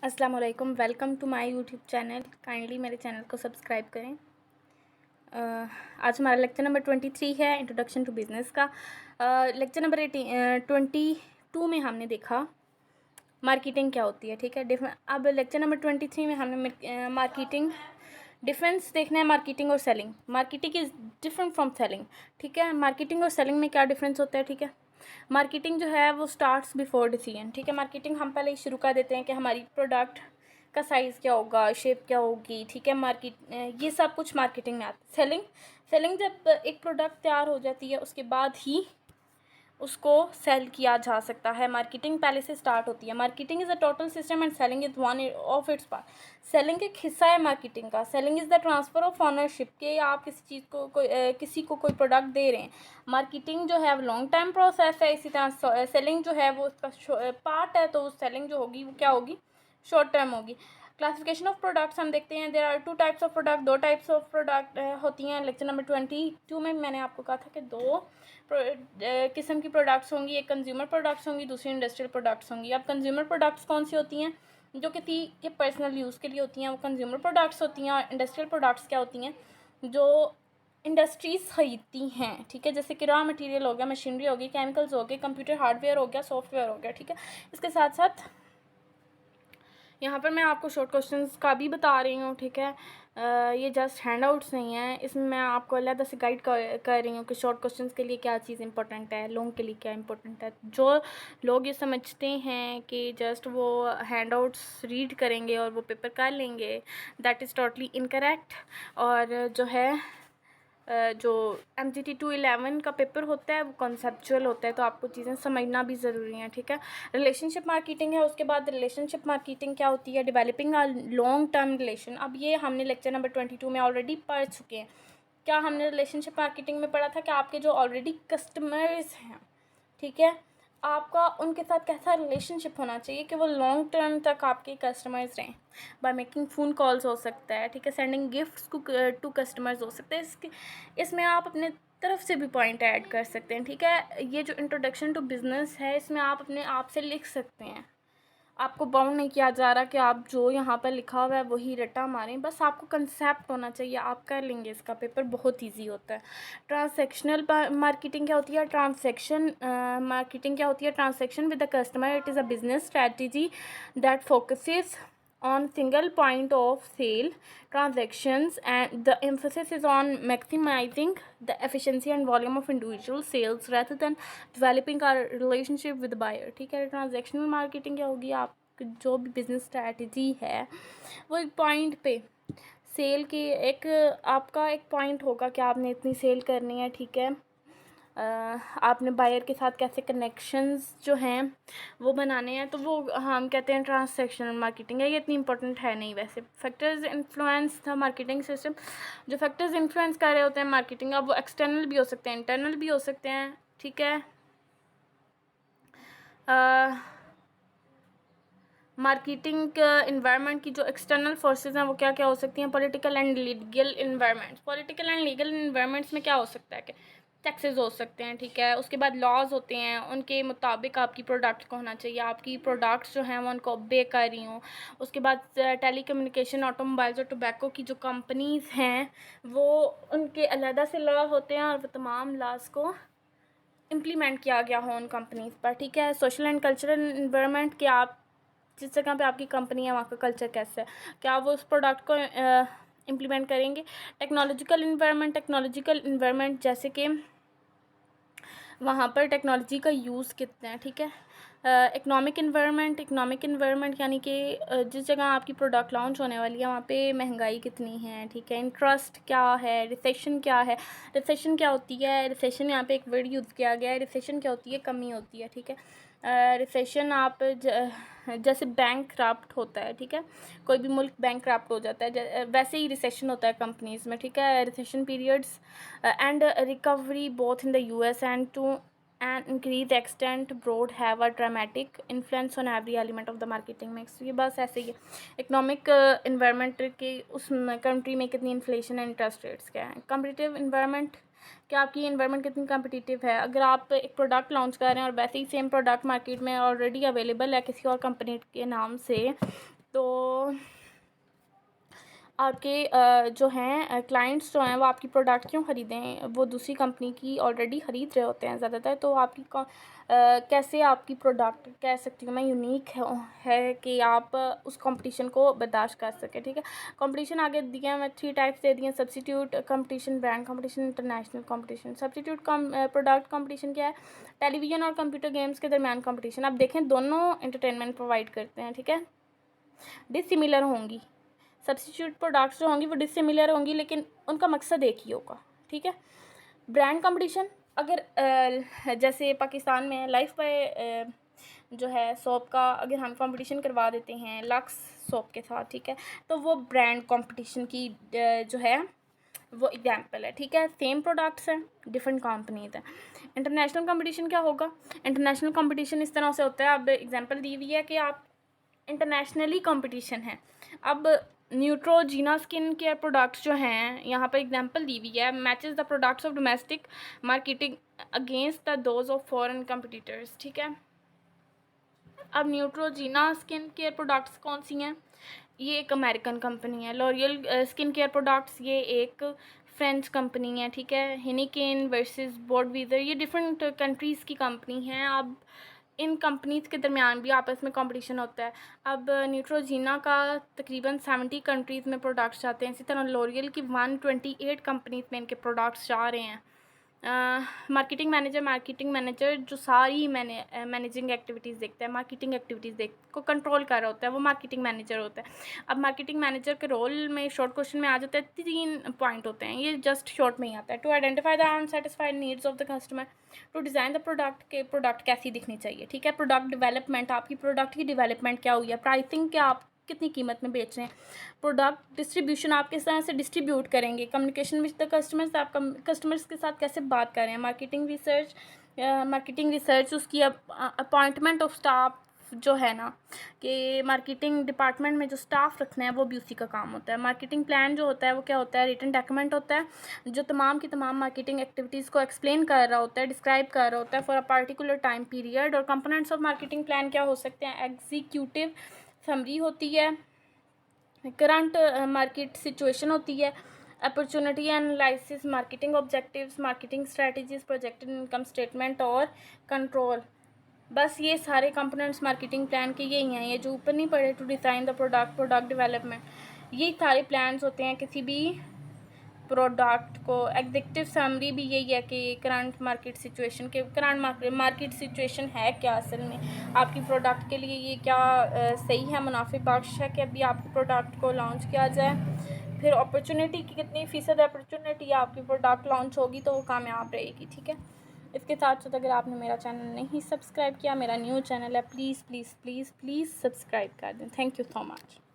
अस्सलाम वालेकुम, welcome to my YouTube channel. Kindly मेरे चैनल को सब्सक्राइब करें। आज हमारा लेक्चर नंबर 23 है, इंट्रोडक्शन टू बिज़नेस का। लेक्चर नंबर 22 में हमने देखा मार्केटिंग क्या होती है, ठीक है। अब लेक्चर नंबर 23 में हमने मार्केटिंग डिफरेंस देखना है, मार्केटिंग और selling. Marketing is different from selling, ठीक है। मार्केटिंग और सेलिंग में क्या डिफरेंस होता है, ठीक है। मार्केटिंग जो है वो स्टार्ट्स बिफोर डिसीजन, ठीक है। मार्केटिंग हम पहले ही शुरू कर देते हैं कि हमारी प्रोडक्ट का साइज़ क्या होगा, शेप क्या होगी, ठीक है। ये सब कुछ मार्केटिंग में आता है। सेलिंग जब एक प्रोडक्ट तैयार हो जाती है उसके बाद ही उसको सेल किया जा सकता है। मार्केटिंग पहले से स्टार्ट होती है। Marketing is a total system and selling is one of its part. Selling एक हिस्सा है मार्केटिंग का। Selling is the transfer of ownership, के आप किसी चीज़ को किसी को कोई प्रोडक्ट दे रहे हैं। मार्केटिंग जो है वो लॉन्ग टाइम प्रोसेस है। इसी तरह सेलिंग जो है वो उसका पार्ट है, तो सेलिंग जो होगी वो क्या होगी, शॉर्ट टर्म होगी। क्लासिफिकेशन ऑफ प्रोडक्ट्स हम देखते हैं। There are 2 types of product, 2 types of product होती हैं। लेक्चर नंबर 22 में मैंने आपको कहा था कि 2 किस्म की प्रोडक्ट्स होंगी, एक कंज्यूमर प्रोडक्ट्स होंगी, दूसरी इंडस्ट्रियल प्रोडक्ट्स होंगी। अब कंज्यूमर प्रोडक्ट्स कौन सी होती हैं, जो किसी के पर्सनल यूज़ के लिए होती हैं, वो कंज्यूमर प्रोडक्ट्स होती हैं। और इंडस्ट्रियल प्रोडक्ट्स क्या होती हैं, जो इंडस्ट्रीज़ खरीदती हैं, ठीक है। जैसे कि रॉ मटेरियल हो गया, मशीनरी होगी, केमिकल्स हो गए, कंप्यूटर हार्डवेयर हो गया, सॉफ्टवेयर हो गया, ठीक है। इसके साथ साथ यहाँ पर मैं आपको शॉर्ट क्वेश्चंस का भी बता रही हूँ, ठीक है। ये जस्ट हैंड आउट्स नहीं हैं, इसमें मैं आपको अलग से गाइड कर रही हूँ कि शॉर्ट क्वेश्चंस के लिए क्या चीज़ इंपॉर्टेंट है, लॉन्ग के लिए क्या इंपॉर्टेंट है। जो लोग ये समझते हैं कि जस्ट वो हैंड आउट्स रीड करेंगे और वो पेपर कर लेंगे, दैट इज़ टोटली इनकरेक्ट। और जो है जो MGT 211 का पेपर होता है वो कॉन्सेप्चुअल होता है, तो आपको चीज़ें समझना भी ज़रूरी हैं, ठीक है। रिलेशनशिप मार्केटिंग है, उसके बाद रिलेशनशिप मार्केटिंग क्या होती है, developing a long term relation. अब ये हमने लेक्चर नंबर 22 में ऑलरेडी पढ़ चुके हैं। क्या हमने रिलेशनशिप मार्केटिंग में पढ़ा था कि आपके जो ऑलरेडी कस्टमर्स हैं, ठीक है, आपका उनके साथ कैसा रिलेशनशिप होना चाहिए कि वो लॉन्ग टर्म तक आपके कस्टमर्स रहें। बाय मेकिंग फ़ोन कॉल्स हो सकता है, ठीक है, सेंडिंग गिफ्ट्स टू कस्टमर्स हो सकता है। इसमें आप अपने तरफ से भी पॉइंट ऐड कर सकते हैं, ठीक है। ये जो इंट्रोडक्शन टू बिज़नेस है, इसमें आप अपने आप से लिख सकते हैं। आपको बाउंड नहीं किया जा रहा कि आप जो यहाँ पर लिखा हुआ है वही रट्टा मारें, बस आपको कंसेप्ट होना चाहिए, आप कर लेंगे। इसका पेपर बहुत इजी होता है। ट्रांसैक्शनल मार्केटिंग क्या होती है, ट्रांसैक्शन मार्केटिंग क्या होती है, transaction with the customer. It is a business strategy that focuses on single point of sale transactions, and the emphasis is on maximizing the efficiency and volume of individual sales rather than developing a relationship with the buyer, ठीक है। Transactional marketing क्या होगी, आप जो भी business strategy है वो एक पॉइंट पे सेल की, एक आपका एक पॉइंट होगा कि आपने इतनी सेल करनी है, ठीक है। आपने बायर के साथ कैसे कनेक्शंस जो हैं वो बनाने हैं, तो वो हम कहते हैं ट्रांसैक्शनल मार्केटिंग है। ये इतनी इंपॉर्टेंट है नहीं वैसे। Factors influence the marketing system, जो फैक्टर्स इन्फ्लुएंस कर रहे होते हैं मार्केटिंग, अब वो एक्सटर्नल भी हो सकते हैं, इंटरनल भी हो सकते हैं, ठीक है। मार्केटिंग इन्वायरमेंट की जो एक्सटर्नल फोर्सेस हैं वो क्या क्या हो सकती हैं, political and legal environments. Political and legal environments में क्या हो सकता है कि टैक्सेस हो सकते हैं, ठीक है। उसके बाद लॉज होते हैं, उनके मुताबिक आपकी प्रोडक्ट को होना चाहिए, आपकी प्रोडक्ट्स जो हैं वो उनको ओबे कर रही हूँ। उसके बाद टेली कम्युनिकेशन, ऑटोमोबाइल्स और टोबैको की जो कंपनीज़ हैं वो उनके अलहदा से लॉ होते हैं और वो तमाम लॉज को इम्प्लीमेंट किया गया हो उन कंपनीज़ पर, ठीक है। सोशल एंड कल्चरल इन्वायरमेंट कि आप जिस जगह पे आपकी कंपनी है वहाँ का कल्चर कैसा है, क्या वो उस प्रोडक्ट को इम्प्लीमेंट करेंगे। टेक्नोलॉजिकल इन्वायरमेंट जैसे कि वहाँ पर टेक्नोलॉजी का यूज़ कितना है, ठीक है। इकोनॉमिक इन्वायरमेंट यानी कि जिस जगह आपकी प्रोडक्ट लॉन्च होने वाली है वहाँ पे महंगाई कितनी है, ठीक है। इंटरेस्ट क्या है, रिसेशन क्या है। रिसेशन क्या होती है, रिसेशन यहाँ पे एक वर्ड यूज़ किया गया है। रिसेशन क्या होती है, कमी होती है, ठीक है। रिसेशन आप जैसे बैंक करप्ट होता है, ठीक है, कोई भी मुल्क बैंक करप्ट हो जाता है, वैसे ही रिसेशन होता है कंपनीज़ में, ठीक है। Recession periods and recovery both in the US and to an increased extent broad have a dramatic influence on every element of the marketing mix। ये बस ऐसे ही है। इकोनॉमिक इन्वायरमेंट के उस कंट्री में कितनी इन्फ्लेशन एंड इंटरेस्ट रेट्स क्या है। कम्पिटिटिव इन्वायरमेंट, क्या आपकी इन्वायरमेंट कितनी कम्पिटिटिव है। अगर आप एक प्रोडक्ट लॉन्च कर रहे हैं और वैसे ही सेम प्रोडक्ट मार्केट में ऑलरेडी अवेलेबल है किसी और कंपनी के नाम से, तो आपके जो हैं क्लाइंट्स जो हैं वो आपकी प्रोडक्ट क्यों ख़रीदें, वो दूसरी कंपनी की ऑलरेडी ख़रीद रहे होते हैं ज़्यादातर। तो आपकी कैसे आपकी प्रोडक्ट कह सकती हूँ मैं यूनिक है कि आप उस कंपटीशन को बर्दाश्त कर सकें, ठीक है। कंपटीशन आगे दिया मैं 3 टाइप्स दे दिए, substitute competition, brand competition, international competition. Substitute product competition क्या है? टेलीविज़न और कंप्यूटर गेम्स के दरमियान कंपटीशन। आप देखें दोनों एंटरटेनमेंट प्रोवाइड करते हैं, ठीक है, डिसिमिलर होंगी। सब्स्टिट्यूट प्रोडक्ट्स जो होंगी वो डिसिमिलर होंगी लेकिन उनका मकसद एक ही होगा, ठीक है। ब्रांड कंपटीशन, अगर जैसे पाकिस्तान में लाइफ बाय जो है सोप का अगर हम कंपटीशन करवा देते हैं लक्स सोप के साथ, ठीक है, तो वो ब्रांड कंपटीशन की जो है वो एग्जाम्पल है, ठीक है। सेम प्रोडक्ट्स हैं, डिफरेंट कंपनीज हैं। इंटरनेशनल कंपटीशन क्या होगा? इंटरनेशनल कंपटीशन इस तरह से होता है, अब एग्जाम्पल दी हुई है कि आप इंटरनेशनली कंपटीशन है। अब न्यूट्रोजीना स्किन केयर प्रोडक्ट्स जो हैं यहाँ पर एग्जांपल दी हुई है, matches the products of domestic marketing against the those of foreign competitors, ठीक है। अब न्यूट्रोजीना स्किन केयर प्रोडक्ट्स कौन सी हैं? ये एक अमेरिकन कंपनी है। लॉरियल स्किन केयर प्रोडक्ट्स ये एक फ्रेंच कंपनी है, ठीक है। हिनिकेन वर्सेस बोडवीजर ये डिफरेंट कंट्रीज़ की कंपनी हैं। अब इन कंपनीज़ के दरमियान भी आपस में कंपटीशन होता है। अब न्यूट्रोजीना का तकरीबन 70 कंट्रीज़ में प्रोडक्ट्स जाते हैं, इसी तरह लॉरियल की 128 कंपनीज़ में इनके प्रोडक्ट्स जा रहे हैं। मार्केटिंग मैनेजर जो सारी मैनेजिंग एक्टिविटीज़ देखता है, मार्केटिंग एक्टिविटीज़ को कंट्रोल कर रहा होता है, वो मार्केटिंग मैनेजर होता है। अब मार्केटिंग मैनेजर के रोल में शॉर्ट क्वेश्चन में आ जाता है 3 पॉइंट होते हैं, ये जस्ट शॉर्ट में ही आता है। To identify the unsatisfied needs of the customer, to design the product के प्रोडक्ट कैसी दिखनी चाहिए, ठीक है। प्रोडक्ट डेवलपमेंट, आपकी प्रोडक्ट की डेवलपमेंट क्या हुई है, प्राइसिंग क्या आप कितनी कीमत में बेच रहे हैं, प्रोडक्ट डिस्ट्रीब्यूशन आप किस तरह से डिस्ट्रीब्यूट करेंगे, कम्युनिकेशन विद द कस्टमर्स, आप कस्टमर्स के साथ कैसे बात कर रहे हैं, मार्केटिंग रिसर्च उसकी अपॉइंटमेंट ऑफ स्टाफ जो है ना कि मार्केटिंग डिपार्टमेंट में जो स्टाफ रखना है वो भी उसी का काम होता है। मार्केटिंग प्लान जो होता है वो क्या होता है? रिटन डॉक्यूमेंट होता है जो तमाम की तमाम मार्केटिंग एक्टिविटीज़ को एक्सप्लेन कर रहा होता है, डिस्क्राइब कर रहा होता है for a particular time period. और कंपोनेंट्स ऑफ मार्केटिंग प्लान क्या हो सकते हैं? एग्जीक्यूटिव समरी होती है, करंट मार्केट सिचुएशन होती है, opportunity analysis, marketing objectives, marketing strategies, projected income statement और कंट्रोल। बस ये सारे कंपोनेंट्स मार्केटिंग प्लान के यही हैं, ये जो ऊपर नहीं पड़े, to design the product development, ये सारे प्लान्स होते हैं किसी भी प्रोडक्ट को। एग्जीक्यूटिव समरी भी यही है कि करंट मार्केट सिचुएशन के करंट मार्केट सिचुएशन है क्या, असल में आपकी प्रोडक्ट के लिए ये क्या सही है, मुनाफे बख्श है कि अभी आपके प्रोडक्ट को लॉन्च किया जाए। फिर अपॉर्चुनिटी की कितनी फ़ीसद अपॉर्चुनिटी आपकी प्रोडक्ट लॉन्च होगी तो वो कामयाब रहेगी, ठीक है। इसके साथ साथ अगर आपने मेरा चैनल नहीं सब्सक्राइब किया, मेरा न्यू चैनल है, please please please please subscribe कर दें। Thank you so much.